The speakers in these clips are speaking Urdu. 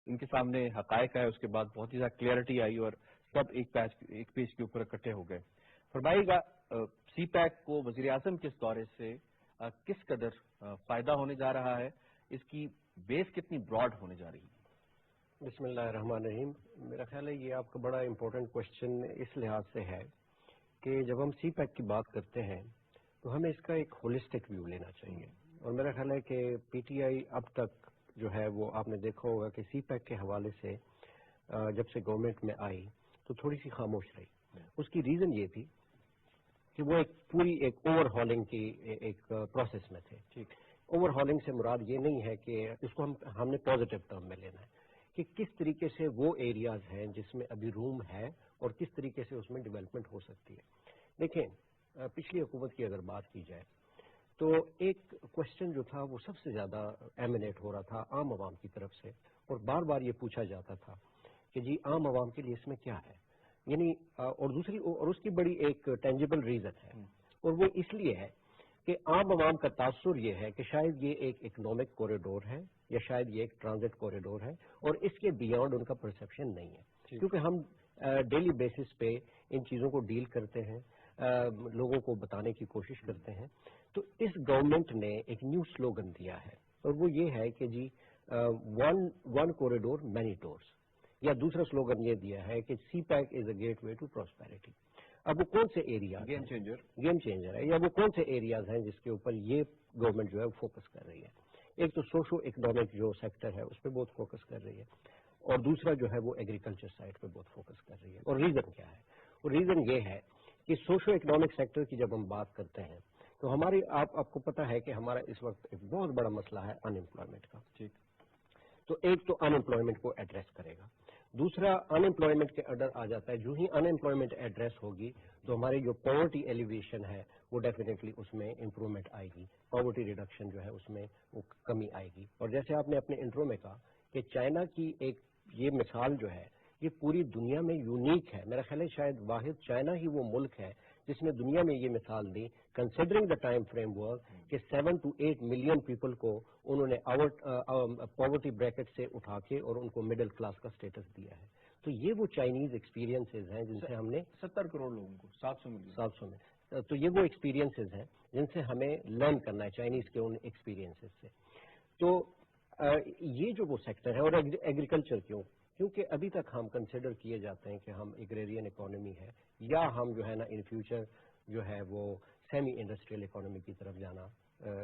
ان کے سامنے حقائق آئے، اس کے بعد بہت ہی زیادہ کلیئرٹی آئی اور سب ایک پیج کے اوپر اکٹھے ہو گئے. فرمائیے گا سی پیک کو وزیر اعظم کے دورے سے کس قدر فائدہ ہونے جا رہا ہے، اس کی بیس کتنی براڈ ہونے جا رہی ہے؟ بسم اللہ الرحمن الرحیم. میرا خیال ہے یہ آپ کا بڑا امپورٹنٹ کوشچن اس لحاظ سے ہے کہ جب ہم سی پیک کی بات کرتے ہیں تو ہمیں اس کا ایک ہولسٹک ویو لینا چاہیے. اور میرا خیال ہے کہ پی ٹی آئی اب تک جو ہے وہ آپ نے دیکھا ہوگا کہ سی پیک کے حوالے سے جب سے گورنمنٹ میں آئی تو تھوڑی سی خاموش رہی. اس کی ریزن یہ تھی کہ وہ ایک اوور ہالنگ کی ایک پروسیس میں تھے. اوور ہالنگ سے مراد یہ نہیں ہے کہ اس کو ہم نے پازیٹیو ٹرم میں لینا ہے کہ کس طریقے سے وہ ایریاز ہیں جس میں ابھی روم ہے اور کس طریقے سے اس میں ڈیولپمنٹ ہو سکتی ہے. دیکھیں پچھلی حکومت کی اگر بات کی جائے تو ایک کوشچن جو تھا وہ سب سے زیادہ ایمینیٹ ہو رہا تھا عام عوام کی طرف سے، اور بار بار یہ پوچھا جاتا تھا کہ جی عام عوام کے لیے اس میں کیا ہے. یعنی اور اس کی بڑی ایک ٹینجیبل ریزن ہے، اور وہ اس لیے ہے کہ عام عوام کا تاثر یہ ہے کہ شاید یہ ایک اکنامک کوریڈور ہے یا شاید یہ ایک ٹرانزٹ کوریڈور ہے، اور اس کے بیانڈ ان کا پرسپشن نہیں ہے. کیونکہ ہم ڈیلی بیسس پہ ان چیزوں کو ڈیل کرتے ہیں، لوگوں کو بتانے کی کوشش کرتے ہیں. تو اس گورنمنٹ نے ایک نیو سلوگن دیا ہے، اور وہ یہ ہے کہ جی ون کوریڈور مینی ڈورز، یا دوسرا سلوگن یہ دیا ہے کہ CPEC is a gateway to prosperity. اب وہ کون سے ایریا گیم چینجر ہے، یا وہ کون سے ایریاز ہیں جس کے اوپر یہ گورنمنٹ جو ہے فوکس کر رہی ہے. ایک تو سوشو اکنامک جو سیکٹر ہے اس پہ بہت فوکس کر رہی ہے، اور دوسرا جو ہے وہ ایگریکلچر سائڈ پہ بہت فوکس کر رہی ہے. اور ریزن کیا ہے؟ اور ریزن یہ ہے کہ سوشو اکنامک سیکٹر کی جب ہم بات کرتے ہیں تو ہماری آپ کو پتا ہے کہ ہمارا اس وقت ایک بہت بڑا مسئلہ ہے ان امپلائمنٹ کا. تو ایک تو ان امپلائمنٹ کو ایڈریس کرے گا، دوسرا ان امپلائمنٹ کے انڈر آ جاتا ہے جو ہی ان امپلائمنٹ ایڈریس ہوگی تو ہماری جو پاورٹی ایلیویشن ہے وہ ڈیفینیٹلی اس میں امپروومنٹ آئے گی، پاورٹی ریڈکشن جو ہے اس میں وہ کمی آئے گی. اور جیسے آپ نے اپنے انٹرو میں کہا کہ چائنا کی ایک یہ مثال جو ہے یہ پوری دنیا میں یونیک ہے. میرا خیال ہے شاید واحد چائنا ہی وہ ملک ہے جس نے دنیا میں یہ مثال دی considering the time frame work کہ 7 to 8 ملین پیپل کو انہوں نے پاورٹی بریکٹ سے اٹھا کے اور ان کو مڈل کلاس کا اسٹیٹس دیا ہے. تو یہ وہ چائنیز ایکسپیرینسز ہیں جن سے ہم نے 70 کروڑ لوگوں کو 700 میں تو یہ وہ ایکسپیرینسز ہیں جن سے ہمیں لرن کرنا ہے چائنیز کے ان ایکسپیرینسز سے. تو یہ جو وہ سیکٹر ہے، اور ایگریکلچر کیونکہ ابھی تک ہم کنسیڈر کیے جاتے ہیں کہ ہم ایگریرین اکانومی ہے، یا ہم جو ہے نا ان فیوچر جو ہے وہ سیمی انڈسٹریل اکانومی کی طرف جانا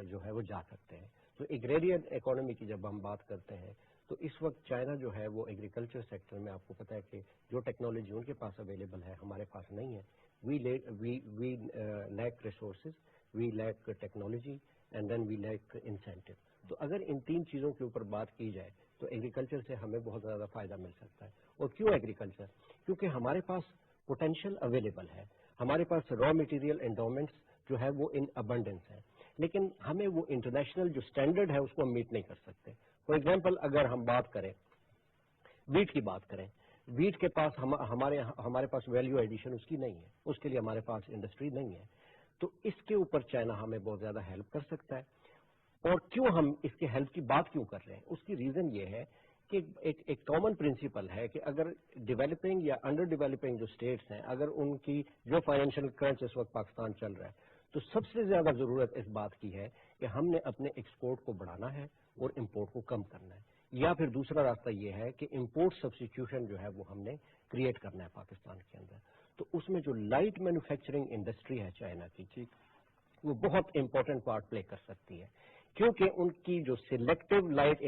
جو ہے وہ جا سکتے ہیں. تو ایگریرین اکانومی کی جب ہم بات کرتے ہیں تو اس وقت چائنا جو ہے وہ ایگریکلچر سیکٹر میں آپ کو پتا ہے کہ جو ٹیکنالوجی ان کے پاس اویلیبل ہے ہمارے پاس نہیں ہے. We lack resources, we lack technology, and then we lack incentive. تو اگر ان تین چیزوں کے اوپر بات کی جائے تو ایگریکلچر سے ہمیں بہت زیادہ فائدہ مل سکتا ہے. اور کیوں ایگریکلچر؟ کیونکہ ہمارے پاس پوٹینشیل اویلیبل ہے، ہمارے پاس را مٹیریل انڈومنٹس جو ہے وہ ان ابنڈنس ہے، لیکن ہمیں وہ انٹرنیشنل جو اسٹینڈرڈ ہے اس کو ہم میٹ نہیں کر سکتے. فار ایگزامپل اگر ہم بات کریں ویٹ کی بات کریں، ویٹ کے پاس ہمارے پاس ویلیو ایڈیشن اس کی نہیں ہے، اس کے لیے ہمارے پاس انڈسٹری نہیں ہے. تو اس کے اوپر چائنا ہمیں بہت زیادہ ہیلپ کر سکتا ہے. اور کیوں ہم اس کے ہیلپ کی بات کیوں کر رہے ہیں؟ اس کی ریزن یہ ہے کہ ایک کامن پرنسپل ہے کہ اگر ڈیولپنگ یا انڈر ڈیولپنگ جو اسٹیٹس ہیں اگر ان کی جو فائنینشیل کرنچ اس وقت پاکستان چل رہا ہے تو سب سے زیادہ ضرورت اس بات کی ہے کہ ہم نے اپنے ایکسپورٹ کو بڑھانا ہے اور امپورٹ کو کم کرنا ہے. یا پھر دوسرا راستہ یہ ہے کہ امپورٹ سبسٹیٹیوشن جو ہے وہ ہم نے کریٹ کرنا ہے پاکستان کے اندر. تو اس میں جو لائٹ مینوفیکچرنگ انڈسٹری ہے چائنا کی وہ بہت امپورٹنٹ پارٹ پلے کر سکتی ہے، کیونکہ ان کی جو سلیکٹو لائٹ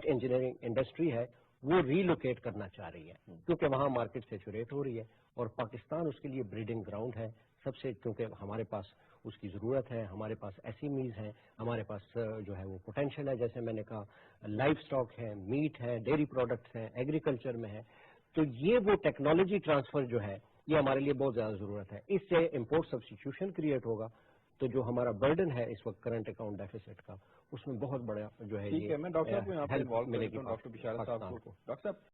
انجینئرنگ انڈسٹری ہے وہ ریلوکیٹ کرنا چاہ رہی ہے، کیونکہ وہاں مارکیٹ سیچوریٹ ہو رہی ہے اور پاکستان اس کے لیے بریڈنگ گراؤنڈ ہے سب سے، کیونکہ ہمارے پاس اس کی ضرورت ہے، ہمارے پاس ایسیمیز ہیں، ہمارے پاس جو ہے وہ پوٹینشیل ہے، جیسے میں نے کہا لائف سٹاک ہے، میٹ ہے، ڈیری پروڈکٹس ہیں، ایگریکلچر میں ہے. تو یہ وہ ٹیکنالوجی ٹرانسفر جو ہے یہ ہمارے لیے بہت زیادہ ضرورت ہے. اس سے امپورٹ سبسٹیٹیوشن کریٹ ہوگا تو جو ہمارا برڈن ہے اس وقت کرنٹ اکاؤنٹ ڈیفیسٹ کا اس میں بہت بڑا جو ہے ٹھیک ہے. میں ڈاکٹر صاحب کو یہاں پہ انوالو کرتا ہوں، ڈاکٹر بشارت صاحب کو. ڈاکٹر صاحب